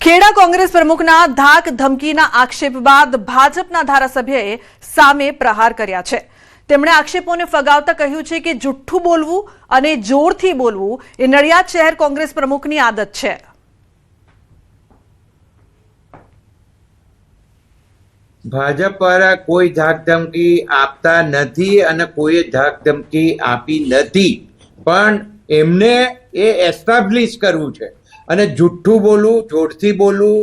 ખેડા કોંગ્રેસ પ્રમુખના ધાક ધમકીના આક્ષેપ બાદ ભાજપના ધારાસભ્યએ સામે પ્રહાર કર્યા છે। તેમણે આક્ષેપોને ફગાવતા કહ્યું છે કે જુઠ્ઠું બોલવું અને જોરથી બોલવું એ નડિયાદ શહેર કોંગ્રેસ પ્રમુખની આદત છે। ભાજપ દ્વારા કોઈ ધાક ધમકી આપતા નથી અને કોઈએ ધાક ધમકી આપી નથી, પણ એમને એ એસ્ટાબ્લિશ કરવું છે અને જુઠ્ઠું બોલવું, જોરથી બોલવું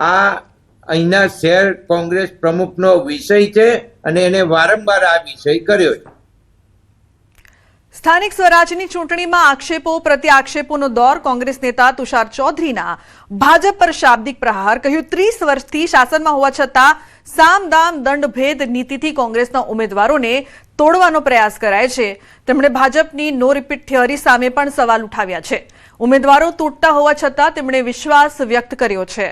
આ અહીંના શહેર કોંગ્રેસ પ્રમુખનો વિષય છે અને એને વારંવાર આ વિષય કર્યો છે। સ્થાનિક સ્વરાજની ચૂંટણીમાં આક્ષેપો પ્રતિ આક્ષેપોનો દોર। કોંગ્રેસ નેતા તુષાર ચૌધરીના ભાજપ પર શાબ્દિક પ્રહાર। કહ્યું 30 વર્ષથી શાસનમાં હોવા છતાં સામ દામ દંડ ભેદ નીતિથી કોંગ્રેસના ઉમેદવારોને તોડવાનો પ્રયાસ કરાય છે। તેમણે ભાજપની નો રિપીટ થિયરી સામે પણ સવાલ ઉઠાવ્યા છે। ઉમેદવારો તૂટતા હોવા છતાં તેમણે વિશ્વાસ વ્યક્ત કર્યો છે।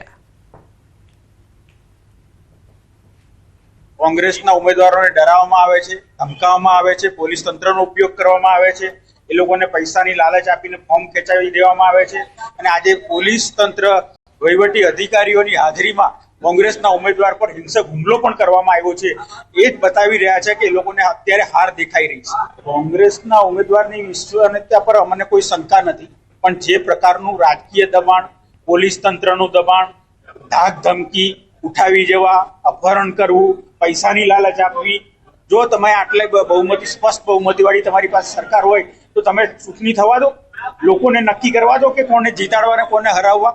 કોંગ્રેસના ઉમેદવારોને ડરાવવામાં આવે છે, ધમકાવવામાં આવે છે, પોલીસ તંત્રનો ઉપયોગ કરવામાં આવે છે, એ લોકોને પૈસાની લાલચ આપીને ફોર્મ ખેંચાવી દેવામાં આવે છે અને આજે પોલીસ તંત્ર વહીવટી અધિકારીઓની હાજરીમાં કોંગ્રેસના ઉમેદવાર પર હિંસક હુમલો પણ કરવામાં આવ્યો છે। એ જ બતાવી રહ્યા છે કે એ લોકોને અત્યારે હાર દેખાઈ રહી છે। કોંગ્રેસના ઉમેદવારની વિશ્વસનીયતા પર અમને કોઈ શંકા નથી, પણ જે પ્રકારનું રાજકીય દબાણ, પોલીસ તંત્રનું દબાણ, ધાક ધમકી, ઉઠાવી જવા, અપહરણ કરવું, પૈસાની લાલચ આપવી, જો તમે આટલે બહુમતી સ્પષ્ટ બહુમતીવાળી તમારી પાસે સરકાર હોય તો તમે ચૂંટણી થવા દો, લોકોને નક્કી કરવા દો કે કોને જીતાડવા અને કોને હરાવવા।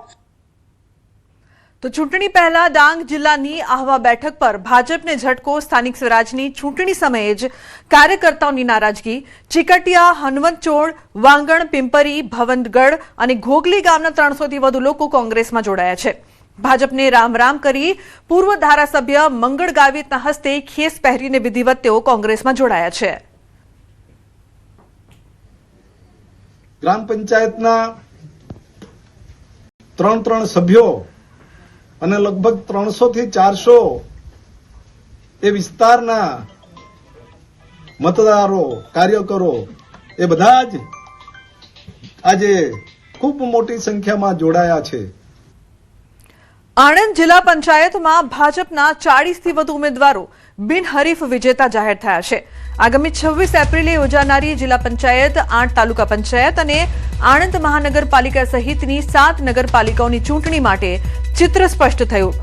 તો ચૂંટણી પહેલા ડાંગ જિલ્લાની આહવા બેઠક પર ભાજપને ઝટકો। સ્થાનિક સ્વરાજની ચૂંટણી સમયે જ કાર્યકર્તાઓની નારાજગી। ચીકટિયા, હનવંતચોળ, વાંગણ, પિંપરી, ભવનગઢ અને ઘોઘલી ગામના 300થી વધુ લોકો કોંગ્રેસમાં જોડાયા છે। ભાજપને રામ રામ કરી પૂર્વ ધારાસભ્ય મંગળ ગાવિતના હસ્તે ખેસ પહેરીને વિધિવત તેઓ કોંગ્રેસમાં જોડાયા છે। ગ્રામ પંચાયતના 3 સભ્યો અને લગભગ 300 થી 400 એ વિસ્તારના મતદારો, કાર્યકરો એ બધા જ આજે ખૂબ મોટી સંખ્યામાં જોડાયા છે। આણંદ જિલ્લા પંચાયતમાં ભાજપના 40થી વધુ ઉમેદવારો બિનહરીફ વિજેતા જાહેર થયા છે। આગામી 26 એપ્રિલે યોજાનારી જિલ્લા પંચાયત, 8 તાલુકા પંચાયત અને આણંદ મહાનગરપાલિકા સહિતની 7 નગરપાલિકાઓની ચૂંટણી માટે ચિત્ર સ્પષ્ટ થયું।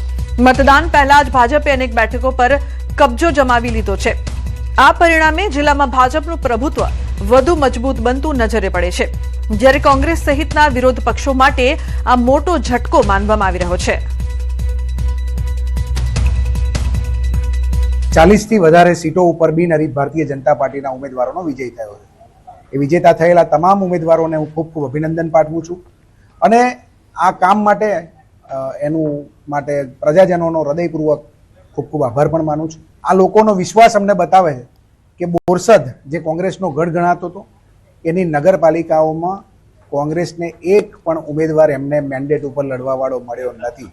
મતદાન પહેલા જ ભાજપે અનેક બેઠકો પર કબજો જમાવી લીધો છે। આ પરિણામે જિલ્લામાં ભાજપનું પ્રભુત્વ વધુ મજબૂત બનતું નજરે પડે છે, જ્યારે કોંગ્રેસ સહિતના વિરોધ પક્ષો માટે આ મોટો ઝટકો માનવામાં આવી રહ્યો છે। 40થી વધારે સીટો ઉપર બિનહરીફ ભારતીય જનતા પાર્ટીના ઉમેદવારોનો વિજય થયો છે। એ વિજેતા થયેલા તમામ ઉમેદવારોને હું ખૂબ ખૂબ અભિનંદન પાઠવું છું અને આ કામ માટે એનું માટે પ્રજાજનોનો હૃદયપૂર્વક ખૂબ ખૂબ આભાર પણ માનું છું। આ લોકોનો વિશ્વાસ અમને બતાવે છે કે બોરસદ જે કોંગ્રેસનો ગઢ ગણાતો હતો એની નગરપાલિકાઓમાં કોંગ્રેસને એક પણ ઉમેદવાર એમને મેન્ડેટ ઉપર લડવાવાળો મળ્યો નથી।